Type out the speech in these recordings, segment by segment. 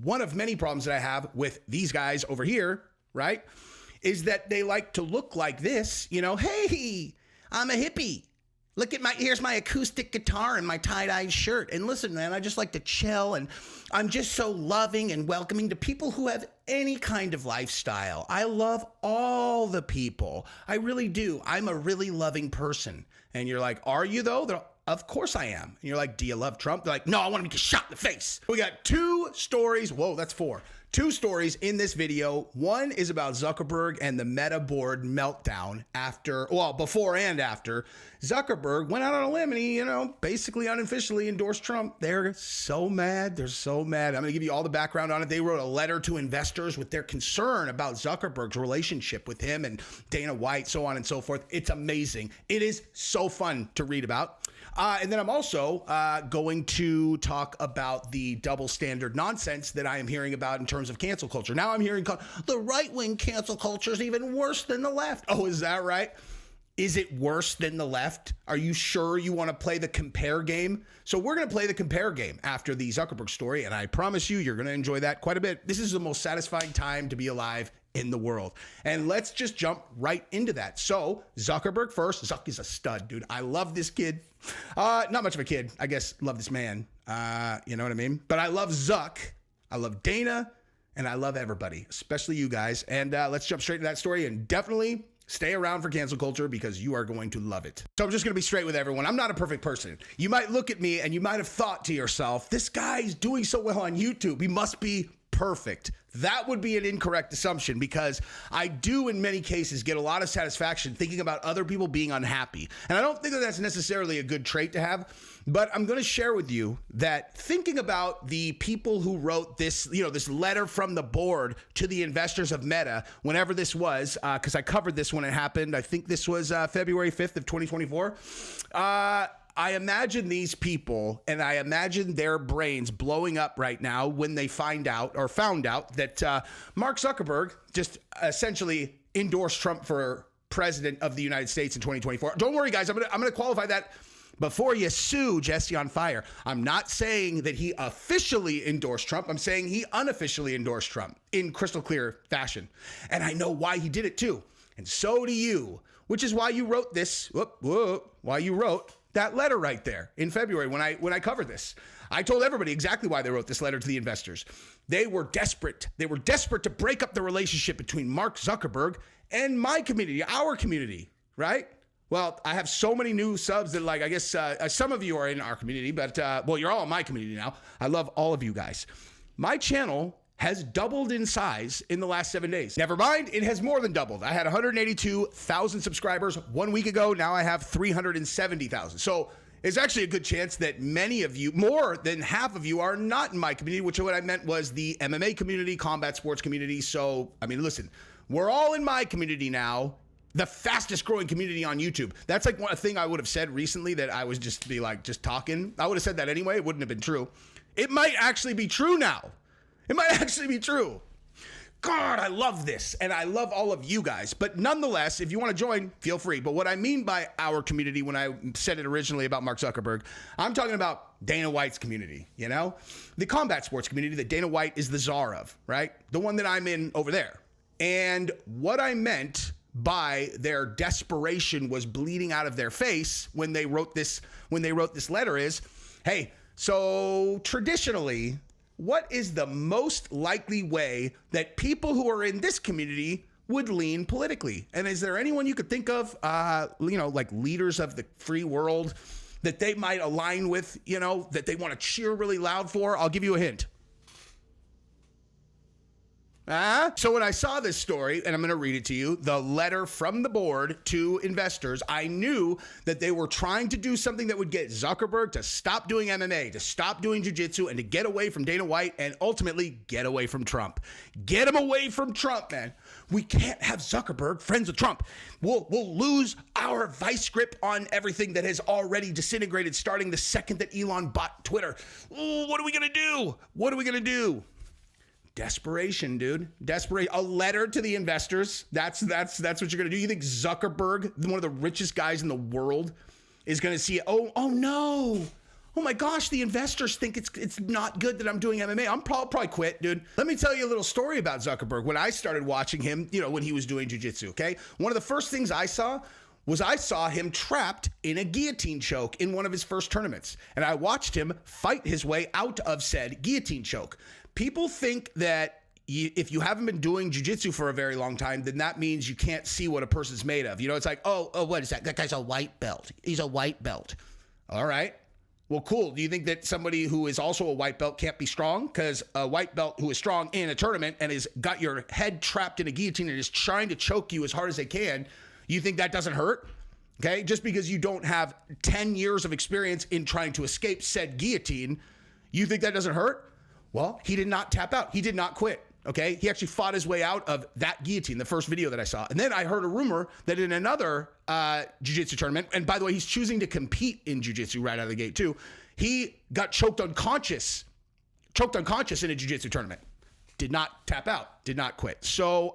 one of many problems that I have with these guys over here, right, is that they like to look like this, you know, hey, I'm a hippie. Look at here's my acoustic guitar and my tie-dye shirt. And listen, man, I just like to chill, and I'm just so loving and welcoming to people who have any kind of lifestyle. I love all the people. I really do. I'm a really loving person. And you're like, are you though? They're, of course I am. And you're like, do you love Trump? They're like, no, I want him to get shot in the face. We got 2 stories. Whoa, that's 4. 2 stories in this video. One is about Zuckerberg and the Meta board meltdown before and after. Zuckerberg went out on a limb and he, basically unofficially endorsed Trump. They're so mad. They're so mad. I'm going to give you all the background on it. They wrote a letter to investors with their concern about Zuckerberg's relationship with him and Dana White, so on and so forth. It's amazing. It is so fun to read about. And then I'm also going to talk about the double standard nonsense that I am hearing about in terms of cancel culture. Now I'm hearing the right-wing cancel culture is even worse than the left. Oh, is that right? Is it worse than the left? Are you sure you want to play the compare game? So we're going to play the compare game after the Zuckerberg story, and I promise you're going to enjoy that quite a bit. This is the most satisfying time to be alive in the world. And let's just jump right into that. So Zuckerberg first. Zuck is a stud, dude. I love this kid. Not much of a kid. I guess love this man. You know what I mean? But I love Zuck. I love Dana. And I love everybody, especially you guys. And let's jump straight into that story, and definitely stay around for cancel culture because you are going to love it. So I'm just going to be straight with everyone. I'm not a perfect person. You might look at me and you might have thought to yourself, this guy's doing so well on YouTube. He must be perfect. That would be an incorrect assumption because I do in many cases get a lot of satisfaction thinking about other people being unhappy. And I don't think that that's necessarily a good trait to have, but I'm going to share with you that thinking about the people who wrote this, this letter from the board to the investors of Meta, whenever this was, because I covered this when it happened. I think this was February 5th of 2024. I imagine these people and I imagine their brains blowing up right now when they found out that Mark Zuckerberg just essentially endorsed Trump for president of the United States in 2024. Don't worry, guys. I'm gonna qualify that before you sue Jesse on Fire. I'm not saying that he officially endorsed Trump. I'm saying he unofficially endorsed Trump in crystal clear fashion. And I know why he did it too. And so do you, which is why you wrote this. Why you wrote that letter right there in February when I covered this. I told everybody exactly why they wrote this letter to the investors. They were desperate. They were desperate to break up the relationship between Mark Zuckerberg and my community, our community, right? Well, I have so many new subs that I guess some of you are in our community, but you're all in my community now. I love all of you guys. My channel has doubled in size in the last 7 days. Never mind, it has more than doubled. I had 182,000 subscribers 1 week ago. Now I have 370,000. So it's actually a good chance that many of you, more than half of you, are not in my community, which what I meant was the MMA community, combat sports community. So, listen, we're all in my community now. The fastest growing community on YouTube. That's like one thing I would have said recently that I was just talking. I would have said that anyway. It wouldn't have been true. It might actually be true now. It might actually be true. God, I love this. And I love all of you guys. But nonetheless, if you want to join, feel free. But what I mean by our community when I said it originally about Mark Zuckerberg, I'm talking about Dana White's community, the combat sports community that Dana White is the czar of, right? The one that I'm in over there. And what I meant by their desperation was bleeding out of their face when they wrote this letter is, hey, so traditionally, what is the most likely way that people who are in this community would lean politically? And is there anyone you could think of, like leaders of the free world that they might align with, that they want to cheer really loud for? I'll give you a hint. So when I saw this story, and I'm going to read it to you, the letter from the board to investors, I knew that they were trying to do something that would get Zuckerberg to stop doing MMA, to stop doing jiu-jitsu, and to get away from Dana White, and ultimately get away from Trump. Get him away from Trump, man. We can't have Zuckerberg friends with Trump. We'll lose our vice grip on everything that has already disintegrated starting the second that Elon bought Twitter. Ooh, what are we going to do? What are we going to do? Desperation, dude. Desperate. A letter to the investors. That's what you're going to do. You think Zuckerberg, one of the richest guys in the world, is going to see, oh no. Oh my gosh, the investors think it's not good that I'm doing MMA. I'm probably quit, dude. Let me tell you a little story about Zuckerberg. When I started watching him, when he was doing jiu-jitsu, okay? One of the first things I saw him trapped in a guillotine choke in one of his first tournaments. And I watched him fight his way out of said guillotine choke. People think that if you haven't been doing jiu-jitsu for a very long time, then that means you can't see what a person's made of. It's like, oh, what is that? That guy's a white belt. He's a white belt. All right. Well, cool. Do you think that somebody who is also a white belt can't be strong? Because a white belt who is strong in a tournament and has got your head trapped in a guillotine and is trying to choke you as hard as they can, you think that doesn't hurt? Okay? Just because you don't have 10 years of experience in trying to escape said guillotine, you think that doesn't hurt? Well, he did not tap out. He did not quit. Okay? He actually fought his way out of that guillotine, the first video that I saw. And then I heard a rumor that in another jiu-jitsu tournament, and by the way, he's choosing to compete in jiu-jitsu right out of the gate too, he got choked unconscious in a jiu-jitsu tournament. Did not tap out, did not quit. So,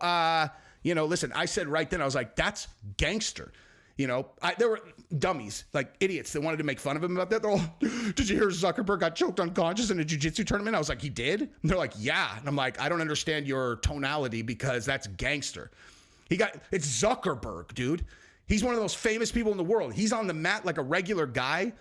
listen, I said right then, I was like, that's gangster. There were dummies, like idiots that wanted to make fun of him about that. They're all, did you hear Zuckerberg got choked unconscious in a jiu-jitsu tournament? I was like, he did? And they're like, yeah. And I'm like, I don't understand your tonality because that's gangster. It's Zuckerberg, dude. He's one of those famous people in the world. He's on the mat like a regular guy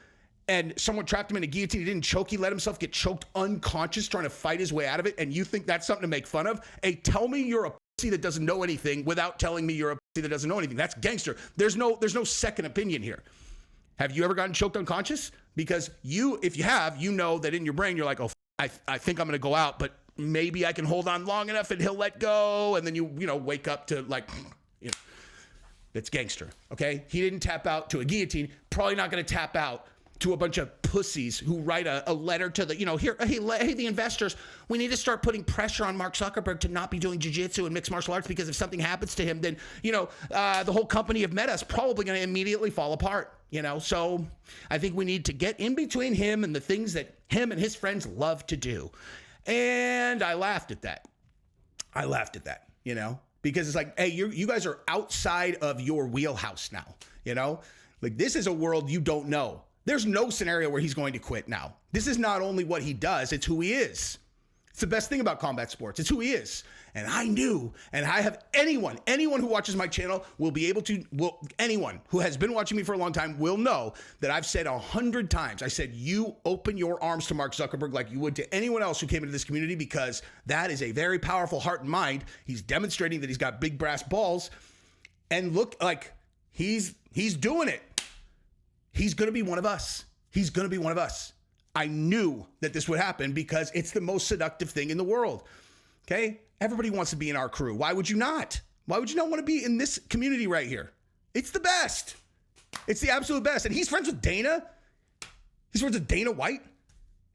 and someone trapped him in a guillotine. He didn't choke. He let himself get choked unconscious trying to fight his way out of it. And you think that's something to make fun of? Hey, tell me you're a pussy that doesn't know anything without telling me you're a pussy that doesn't know anything. That's gangster. There's no second opinion here. Have you ever gotten choked unconscious? Because if you have, you know that in your brain, you're like, oh, I think I'm going to go out, but maybe I can hold on long enough and he'll let go. And then you wake up to like, that's gangster. Okay. He didn't tap out to a guillotine. Probably not going to tap out to a bunch of pussies who write a letter to the, hey, the investors, we need to start putting pressure on Mark Zuckerberg to not be doing jiu-jitsu and mixed martial arts because if something happens to him, then, the whole company of Meta is probably going to immediately fall apart, So I think we need to get in between him and the things that him and his friends love to do. And I laughed at that. Because it's like, hey, you guys are outside of your wheelhouse now, Like this is a world you don't know. There's no scenario where he's going to quit now. This is not only what he does, it's who he is. It's the best thing about combat sports. It's who he is. And I knew, and I have anyone who watches my channel anyone who has been watching me for a long time will know that I've said 100 times, I said, you open your arms to Mark Zuckerberg like you would to anyone else who came into this community because that is a very powerful heart and mind. He's demonstrating that he's got big brass balls and look like he's doing it. He's going to be one of us. I knew that this would happen because it's the most seductive thing in the world. Okay? Everybody wants to be in our crew. Why would you not? Why would you not want to be in this community right here? It's the best. It's the absolute best. And he's friends with Dana. He's friends with Dana White.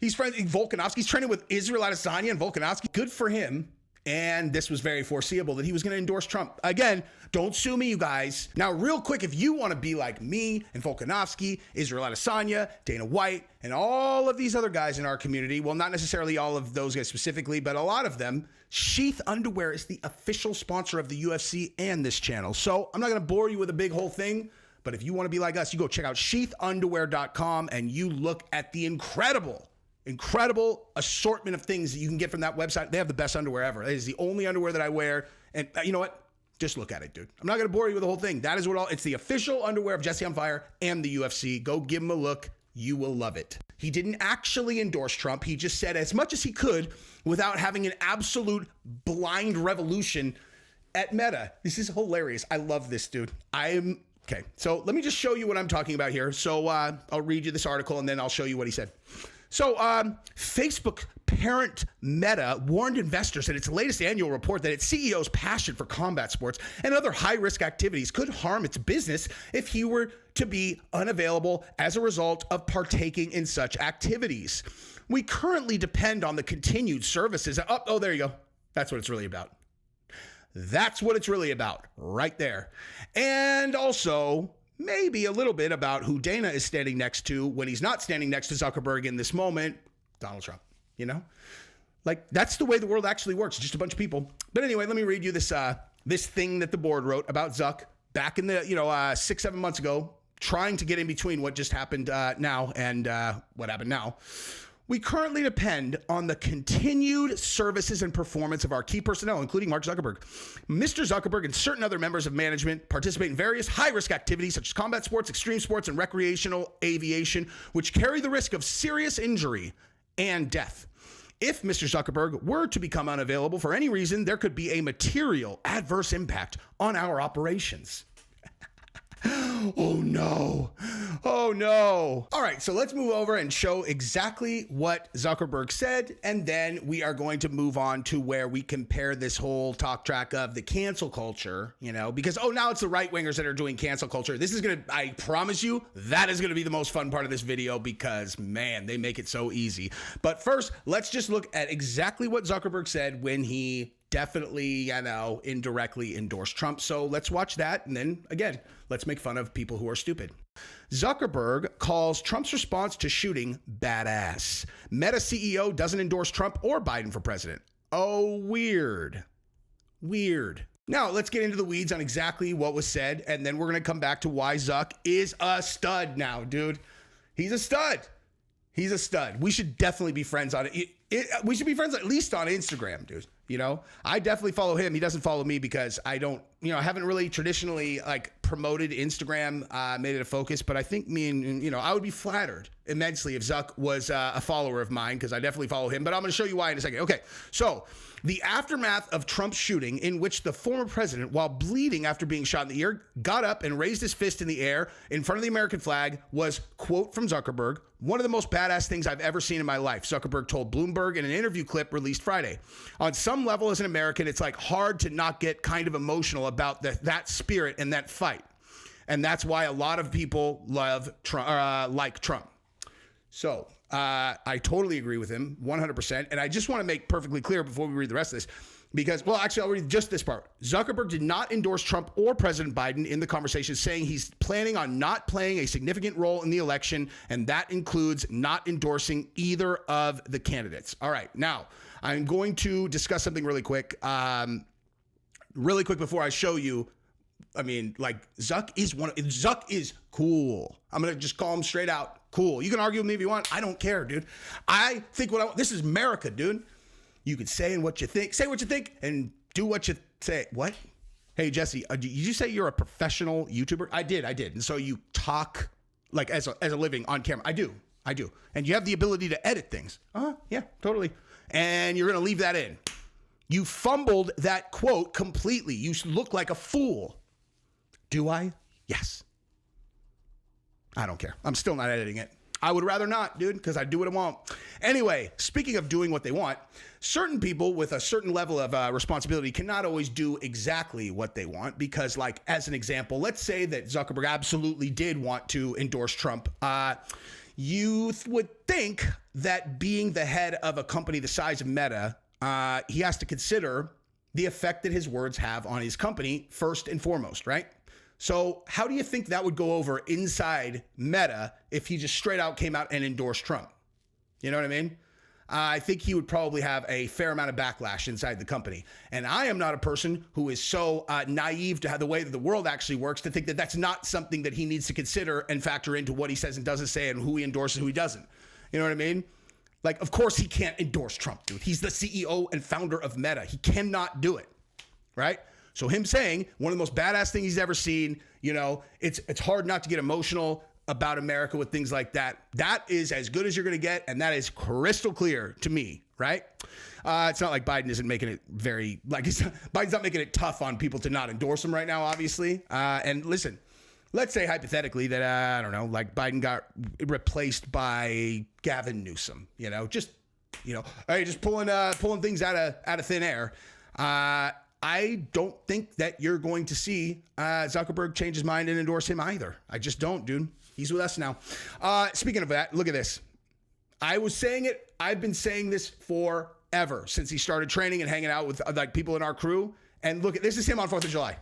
He's friends with Volkanovski. He's training with Israel Adesanya and Volkanovski. Good for him. And this was very foreseeable that he was going to endorse Trump. Again, don't sue me, you guys. Now, real quick, if you want to be like me and Volkanovski, Israel Adesanya, Dana White, and all of these other guys in our community, well, not necessarily all of those guys specifically, but a lot of them, Sheath Underwear is the official sponsor of the UFC and this channel. So I'm not going to bore you with a big whole thing, but if you want to be like us, you go check out sheathunderwear.com and you look at the incredible assortment of things that you can get from that website. They have the best underwear ever. It is the only underwear that I wear. And you know what? Just look at it, dude. I'm not going to bore you with the whole thing. That is it's the official underwear of Jesse on Fire and the UFC. Go give him a look. You will love it. He didn't actually endorse Trump. He just said as much as he could without having an absolute blind revolution at Meta. This is hilarious. I love this, dude. Okay. So let me just show you what I'm talking about here. So I'll read you this article and then I'll show you what he said. So Facebook parent Meta warned investors in its latest annual report that its CEO's passion for combat sports and other high-risk activities could harm its business if he were to be unavailable as a result of partaking in such activities. We currently depend on the continued services. Oh, there you go. That's what it's really about. That's what it's really about right there. And also maybe a little bit about who Dana is standing next to when he's not standing next to Zuckerberg in this moment, Donald Trump, Like, that's the way the world actually works, just a bunch of people. But anyway, let me read you this thing that the board wrote about Zuck back in the, 6-7 months ago, trying to get in between what just happened now and what happened now. We currently depend on the continued services and performance of our key personnel, including Mark Zuckerberg. Mr. Zuckerberg and certain other members of management participate in various high-risk activities such as combat sports, extreme sports, and recreational aviation, which carry the risk of serious injury and death. If Mr. Zuckerberg were to become unavailable for any reason, there could be a material adverse impact on our operations. Oh no. Oh no. All right, so let's move over and show exactly what Zuckerberg said, and then we are going to move on to where we compare this whole talk track of the cancel culture, because now it's the right wingers that are doing cancel culture. This is I promise you, that is gonna be the most fun part of this video because man, they make it so easy. But first, let's just look at exactly what Zuckerberg said when he definitely, indirectly endorsed Trump. So let's watch that. And then again, let's make fun of people who are stupid. Zuckerberg calls Trump's response to shooting badass. Meta CEO doesn't endorse Trump or Biden for president. Oh, weird. Weird. Now let's get into the weeds on exactly what was said. And then we're going to come back to why Zuck is a stud now, dude. He's a stud. He's a stud. We should definitely be friends on it. We should be friends at least on Instagram, dude. I definitely follow him. He doesn't follow me because I don't, I haven't really traditionally promoted Instagram, made it a focus. But I think me and, I would be flattered immensely if Zuck was a follower of mine because I definitely follow him. But I'm going to show you why in a second. Okay, so the aftermath of Trump's shooting, in which the former president, while bleeding after being shot in the ear, got up and raised his fist in the air in front of the American flag, was, quote from Zuckerberg, one of the most badass things I've ever seen in my life, Zuckerberg told Bloomberg in an interview clip released Friday. On some level, as an American, it's hard to not get kind of emotional about that spirit and that fight. And that's why a lot of people love Trump, like Trump. So I totally agree with him 100%. And I just want to make perfectly clear before we read the rest of this, because, well, actually, I'll read just this part. Zuckerberg did not endorse Trump or President Biden in the conversation, saying he's planning on not playing a significant role in the election, and that includes not endorsing either of the candidates. All right, now I'm going to discuss something really quick. Really quick before I show you. Zuck is cool. I'm going to just call him straight out cool. You can argue with me if you want. I don't care, dude. I think this is America, dude. You can say what you think, and do what you say. What? Hey, Jesse, did you say you're a professional YouTuber? I did. And so you talk as a living on camera. I do. And you have the ability to edit things. Yeah, totally. And you're going to leave that in. You fumbled that quote completely. You look like a fool. Do I? Yes. I don't care. I'm still not editing it. I would rather not, dude, because I do what I want. Anyway, speaking of doing what they want, certain people with a certain level of responsibility cannot always do exactly what they want because, as an example, let's say that Zuckerberg absolutely did want to endorse Trump. You would think that being the head of a company the size of Meta, he has to consider the effect that his words have on his company first and foremost, right? So how do you think that would go over inside Meta if he just straight out came out and endorsed Trump? You know what I mean? I think he would probably have a fair amount of backlash inside the company. And I am not a person who is so naive to how the way that the world actually works to think that that's not something that he needs to consider and factor into what he says and doesn't say and who he endorses and who he doesn't. You know what I mean? Of course he can't endorse Trump, dude. He's the CEO and founder of Meta. He cannot do it, right? So him saying one of the most badass things he's ever seen, it's hard not to get emotional about America with things like that. That is as good as you're going to get, and that is crystal clear to me, right? It's not like Biden isn't making it Biden's not making it tough on people to not endorse him right now, obviously. And listen, let's say hypothetically that, Biden got replaced by Gavin Newsom, just pulling things out of thin air. I don't think that you're going to see Zuckerberg change his mind and endorse him either. I just don't, dude. He's with us now. Speaking of that, look at this. I was saying it. I've been saying this forever since he started training and hanging out with people in our crew. And look, this is him on 4th of July.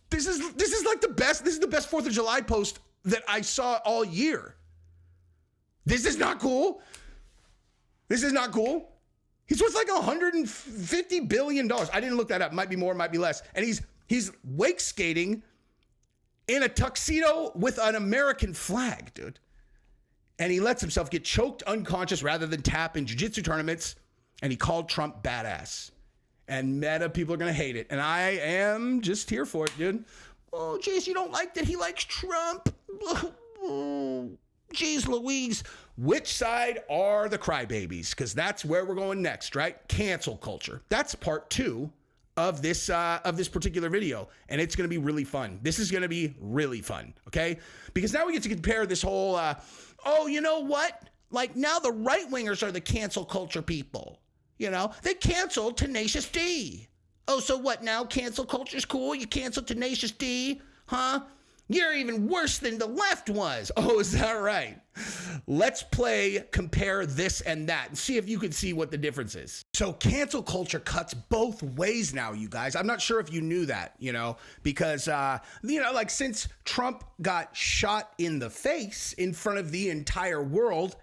This is the best. This is the best 4th of July post that I saw all year. This is not cool. This is not cool. He's worth $150 billion. I didn't look that up. Might be more, might be less. And he's wake skating in a tuxedo with an American flag, dude. And he lets himself get choked unconscious rather than tap in jiu-jitsu tournaments. And he called Trump badass. And meta people are going to hate it. And I am just here for it, dude. Oh, geez, you don't like that he likes Trump? Oh, geez, Louise. Which side are the crybabies? Because that's where we're going next, right? Cancel culture. That's part 2 of this particular video. And it's going to be really fun. This is going to be really fun, okay? Because now we get to compare this whole, oh, you know what? Like now the right-wingers are the cancel culture people. You know, they canceled Tenacious D. Oh, so what now? Cancel culture's cool? You canceled Tenacious D? Huh? You're even worse than the left was. Oh, is that right? Let's compare this and that and see if you can see what the difference is. So cancel culture cuts both ways now, you guys. I'm not sure if you knew that, because, like since Trump got shot in the face in front of the entire world,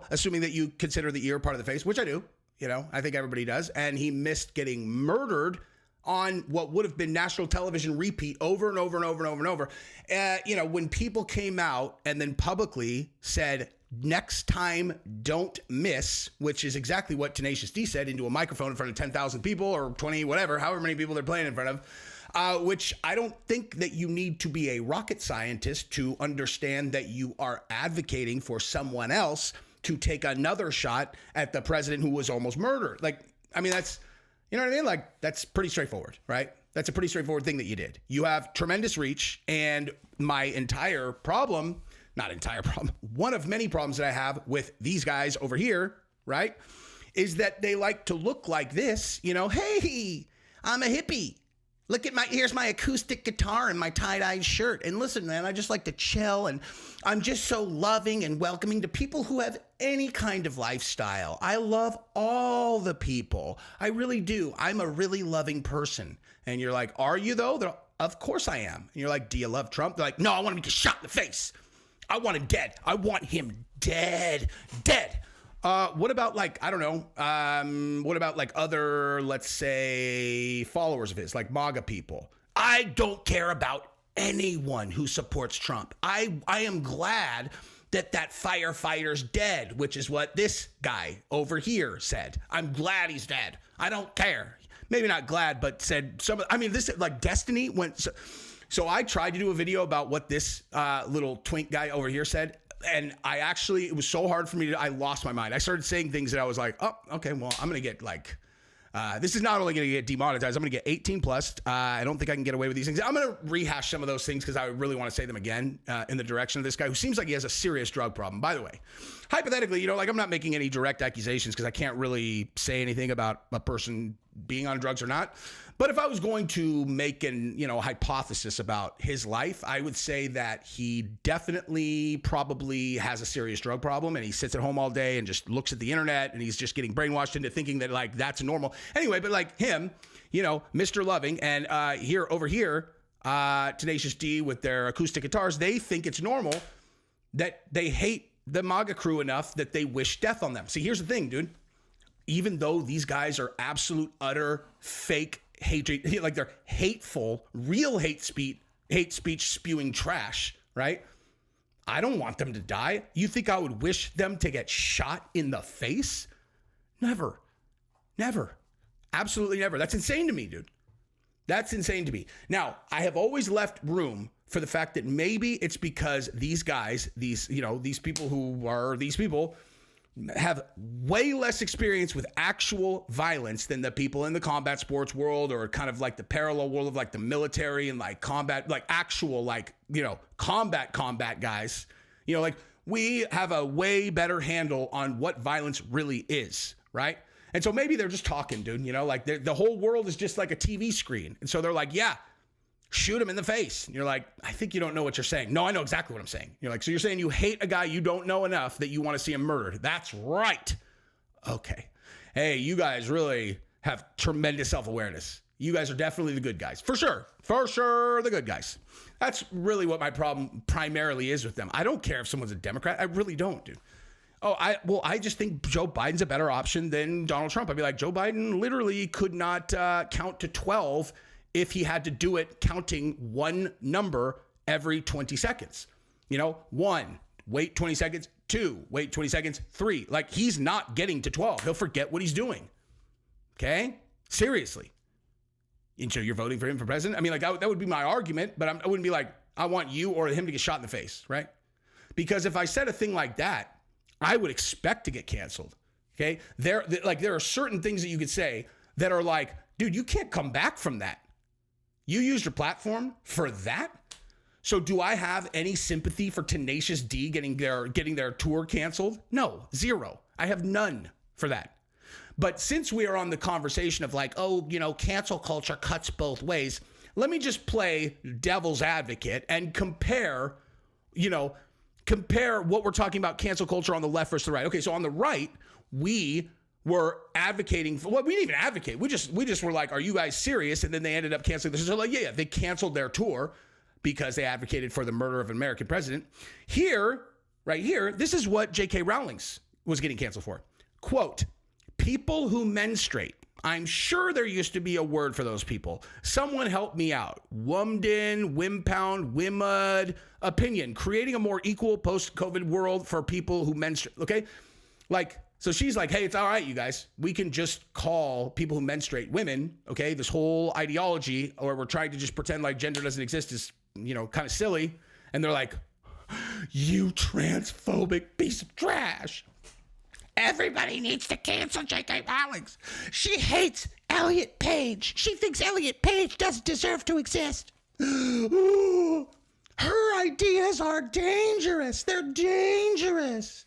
assuming that you consider the ear part of the face, which I do. I think everybody does. And he missed getting murdered on what would have been national television repeat over and over and over and over and over. When people came out and then publicly said, next time, don't miss, which is exactly what Tenacious D said into a microphone in front of 10,000 people or 20, whatever, however many people they're playing in front of, which I don't think that you need to be a rocket scientist to understand that you are advocating for someone else to take another shot at the president who was almost murdered. That's, you know what I mean? Like, that's pretty straightforward, right? That's a pretty straightforward thing that you did. You have tremendous reach, and my one of many problems that I have with these guys over here, right, is that they like to look like this, hey, I'm a hippie. Look at here's my acoustic guitar and my tie-dye shirt. And listen, man, I just like to chill, and I'm just so loving and welcoming to people who have any kind of lifestyle. I love all the people. I really do. I'm a really loving person. And you're like, are you though? They're, of course I am. And you're like, do you love Trump? They're like, no, I want him to get shot in the face. I want him dead. I want him dead. What about what about other, let's say, followers of his, like MAGA people? I don't care about anyone who supports Trump. I am glad that firefighter's dead, which is what this guy over here said. I'm glad he's dead. I don't care. Maybe not glad, but said this like Destiny went. So I tried to do a video about what this little twink guy over here said. And it was so hard for me I lost my mind. I started saying things that I was like, oh, okay, well, I'm going to get this is not only going to get demonetized, I'm going to get 18 plus. I don't think I can get away with these things. I'm going to rehash some of those things because I really want to say them again in the direction of this guy who seems like he has a serious drug problem. By the way, hypothetically, I'm not making any direct accusations because I can't really say anything about a person being on drugs or not. But if I was going to make an, hypothesis about his life, I would say that he definitely probably has a serious drug problem, and he sits at home all day and just looks at the internet, and he's just getting brainwashed into thinking that that's normal. Anyway, but like him, Mr. Loving, and over here, Tenacious D with their acoustic guitars, they think it's normal that they hate the MAGA crew enough that they wish death on them. See, here's the thing, dude. Even though these guys are absolute, utter, fake hatred, like they're hateful, real hate speech spewing trash, right? I don't want them to die. You think I would wish them to get shot in the face? Never. Absolutely never. That's insane to me, dude. That's insane to me. Now, I have always left room for the fact that maybe it's because these guys, these people have way less experience with actual violence than the people in the combat sports world, or kind of like the parallel world of like the military and like combat, like actual, combat guys. We have a way better handle on what violence really is, right? And so maybe they're just talking, dude, the whole world is just like a TV screen. And so they're like, yeah, shoot him in the face. And you're like, I think you don't know what you're saying. No, I know exactly what I'm saying. You're like, so you're saying you hate a guy you don't know enough that you want to see him murdered. That's right. Okay. Hey, you guys really have tremendous self-awareness. You guys are definitely the good guys. For sure, the good guys. That's really what my problem primarily is with them. I don't care if someone's a Democrat. I really don't, dude. I just think Joe Biden's a better option than Donald Trump. I'd be like, Joe Biden literally could not count to 12 if he had to do it counting one number every 20 seconds. One, wait 20 seconds. Two, wait 20 seconds. Three, like he's not getting to 12. He'll forget what he's doing. Okay? Seriously. And so you're voting for him for president? I mean, like that would be my argument, but I wouldn't be like, I want you or him to get shot in the face, right? Because if I said a thing like that, I would expect to get canceled. Okay? There are certain things that you could say that are like, dude, you can't come back from that. You used your platform for that? So do I have any sympathy for Tenacious D getting their tour canceled? No, zero. I have none for that. But since we are on the conversation of like, cancel culture cuts both ways, let me just play devil's advocate and compare what we're talking about cancel culture on the left versus the right. Okay, so on the right, we were advocating for, well, we didn't even advocate. We just were like, are you guys serious? And then they ended up canceling this. So like, yeah, they canceled their tour because they advocated for the murder of an American president. Right here, this is what J.K. Rowling was getting canceled for. Quote, people who menstruate. I'm sure there used to be a word for those people. Someone help me out. Wumden, Wimpound, Wimud, opinion. Creating a more equal post-COVID world for people who menstruate. Okay? So she's like, hey, it's all right, you guys. We can just call people who menstruate women. Okay? This whole ideology, or we're trying to just pretend like gender doesn't exist is, kind of silly. And they're like, you transphobic piece of trash. Everybody needs to cancel J.K. Rowling. She hates Elliot Page. She thinks Elliot Page doesn't deserve to exist. Ooh, her ideas are dangerous. They're dangerous.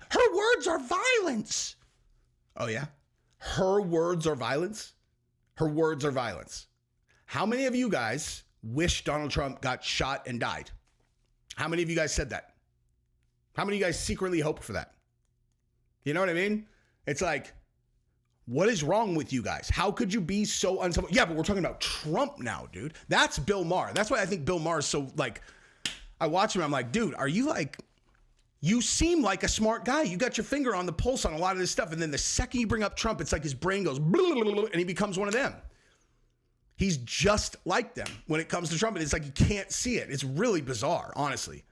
Her words are violence. Oh, yeah? Her words are violence? Her words are violence. How many of you guys wish Donald Trump got shot and died? How many of you guys said that? How many of you guys secretly hoped for that? You know what I mean? It's like, what is wrong with you guys? How could you be so unsupportive? Yeah, but we're talking about Trump now, dude. That's Bill Maher. That's why I think Bill Maher is so, like, I watch him, I'm like, dude, are you like, you seem like a smart guy. You got your finger on the pulse on a lot of this stuff. And then the second you bring up Trump, it's like his brain goes, and he becomes one of them. He's just like them when it comes to Trump. And it's like, you can't see it. It's really bizarre, honestly.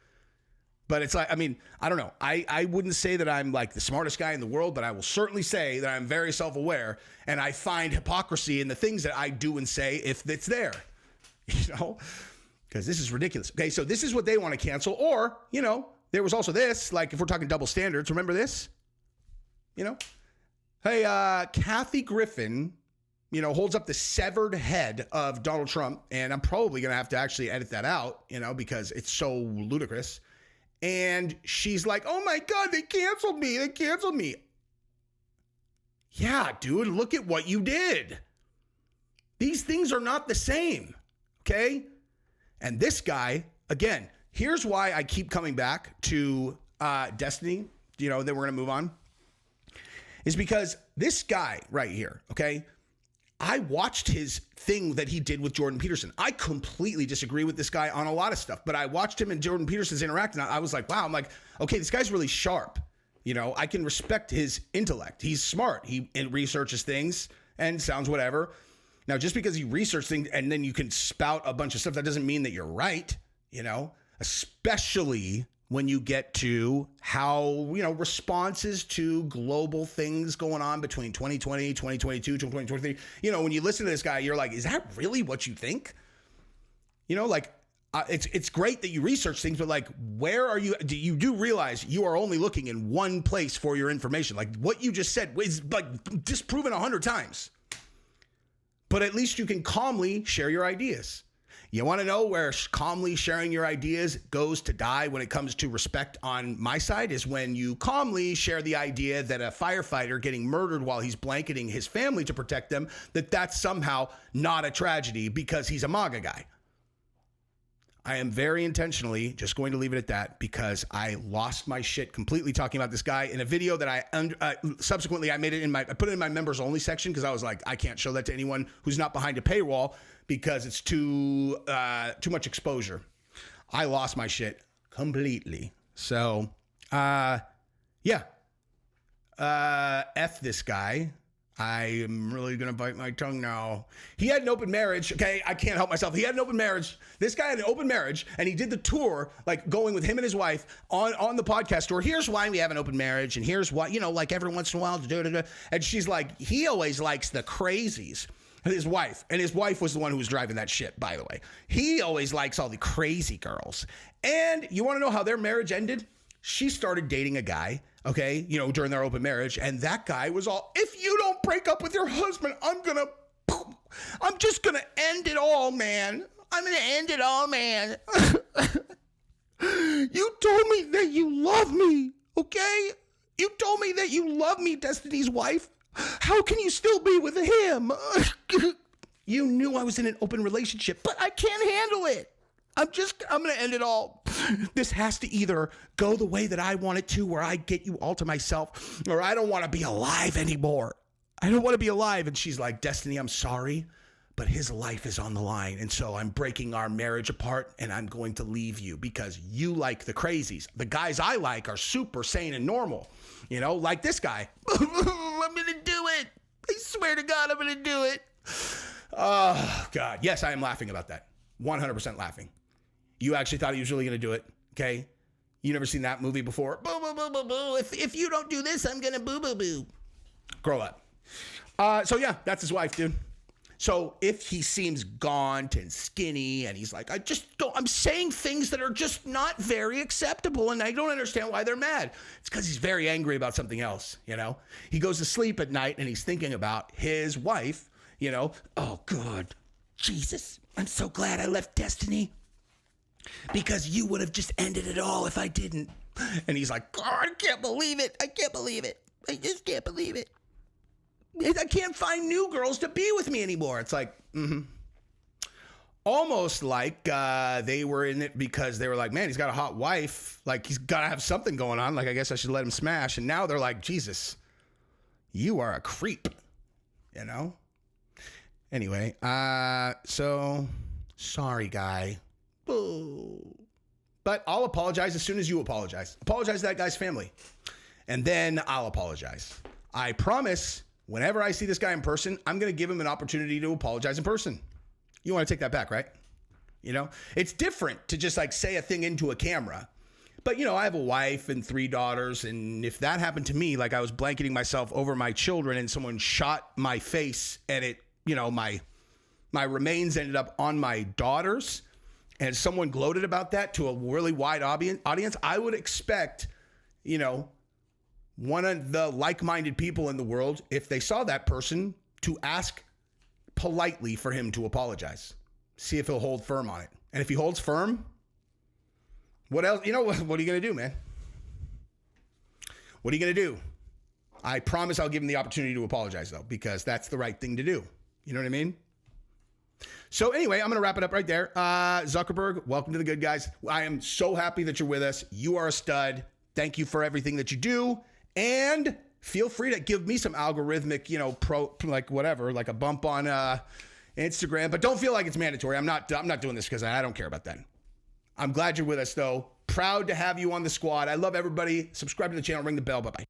But it's like, I mean, I don't know. I wouldn't say that I'm like the smartest guy in the world, but I will certainly say that I'm very self-aware and I find hypocrisy in the things that I do and say if it's there, because this is ridiculous. Okay, so this is what they want to cancel. Or, there was also this, like if we're talking double standards, remember this? Hey, Kathy Griffin, holds up the severed head of Donald Trump. And I'm probably going to have to actually edit that out, because it's so ludicrous. And she's like, oh my God, they canceled me. They canceled me. Yeah, dude, look at what you did. These things are not the same. Okay. And this guy, again, here's why I keep coming back to Destiny, then we're going to move on, is because this guy right here, okay, I watched his thing that he did with Jordan Peterson. I completely disagree with this guy on a lot of stuff, but I watched him and Jordan Peterson's interact, and I was like, wow, I'm like, okay, this guy's really sharp. I can respect his intellect. He's smart. He researches things and sounds whatever. Now, just because you research things and then you can spout a bunch of stuff, that doesn't mean that you're right, especially when you get to how, responses to global things going on between 2020, 2022, 2023. When you listen to this guy, you're like, is that really what you think? It's great that you research things, but like, where are you? You do realize you are only looking in one place for your information. Like what you just said is like disproven 100 times. But at least you can calmly share your ideas. You want to know where calmly sharing your ideas goes to die when it comes to respect on my side is when you calmly share the idea that a firefighter getting murdered while he's blanketing his family to protect them, that's somehow not a tragedy because he's a MAGA guy. I am very intentionally just going to leave it at that because I lost my shit completely talking about this guy in a video that I subsequently I made it I put it in my members only section because I was like, I can't show that to anyone who's not behind a paywall because it's too much exposure. I lost my shit completely. So, F this guy. I am really going to bite my tongue now. He had an open marriage. Okay, I can't help myself. He had an open marriage. This guy had an open marriage, and he did the tour, like going with him and his wife on the podcast tour. Here's why we have an open marriage, and here's why, like every once in a while. And she's like, he always likes the crazies. His wife. And his wife was the one who was driving that shit, by the way. He always likes all the crazy girls. And you want to know how their marriage ended? She started dating a guy, okay, during their open marriage. And that guy was all, if you don't break up with your husband, I'm just going to end it all, man. I'm going to end it all, man. You told me that you love me, okay? You told me that you love me, Destiny's wife. How can you still be with him? You knew I was in an open relationship, but I can't handle it. I'm going to end it all. This has to either go the way that I want it to, where I get you all to myself, or I don't want to be alive anymore. I don't want to be alive. And she's like, Destiny, I'm sorry, but his life is on the line. And so I'm breaking our marriage apart, and I'm going to leave you because you like the crazies. The guys I like are super sane and normal, like this guy. I'm going to do it. I swear to God, I'm going to do it. Oh, God. Yes, I am laughing about that. 100% laughing. You actually thought he was really going to do it, okay? You never seen that movie before? Boo, boo, boo, boo, boo. If you don't do this, I'm going to boo, boo, boo. Grow up. So, yeah, that's his wife, dude. So if he seems gaunt and skinny and he's like, I'm saying things that are just not very acceptable and I don't understand why they're mad. It's because he's very angry about something else, He goes to sleep at night and he's thinking about his wife, Oh, God. Jesus, I'm so glad I left Destiny. Because you would have just ended it all if I didn't. And he's like, God, I can't believe it. I can't believe it. I just can't believe it. I can't find new girls to be with me anymore. It's like, almost like they were in it because they were like, man, he's got a hot wife. Like, he's got to have something going on. Like, I guess I should let him smash. And now they're like, Jesus, you are a creep, Anyway, so sorry, guy. Boo. But I'll apologize as soon as you apologize. Apologize to that guy's family. And then I'll apologize. I promise, whenever I see this guy in person, I'm going to give him an opportunity to apologize in person. You want to take that back, right? It's different to just like say a thing into a camera. But, I have a wife and 3 daughters. And if that happened to me, like I was blanketing myself over my children and someone shot my face and it, my remains ended up on my daughters, and someone gloated about that to a really wide audience, I would expect, one of the like-minded people in the world, if they saw that person, to ask politely for him to apologize. See if he'll hold firm on it. And if he holds firm, what else? What are you going to do, man? What are you going to do? I promise I'll give him the opportunity to apologize, though, because that's the right thing to do. You know what I mean? So anyway, I'm going to wrap it up right there. Zuckerberg, welcome to the good guys. I am so happy that you're with us. You are a stud. Thank you for everything that you do. And feel free to give me some algorithmic, like a bump on Instagram. But don't feel like it's mandatory. I'm not doing this because I don't care about that. I'm glad you're with us, though. Proud to have you on the squad. I love everybody. Subscribe to the channel. Ring the bell. Bye-bye.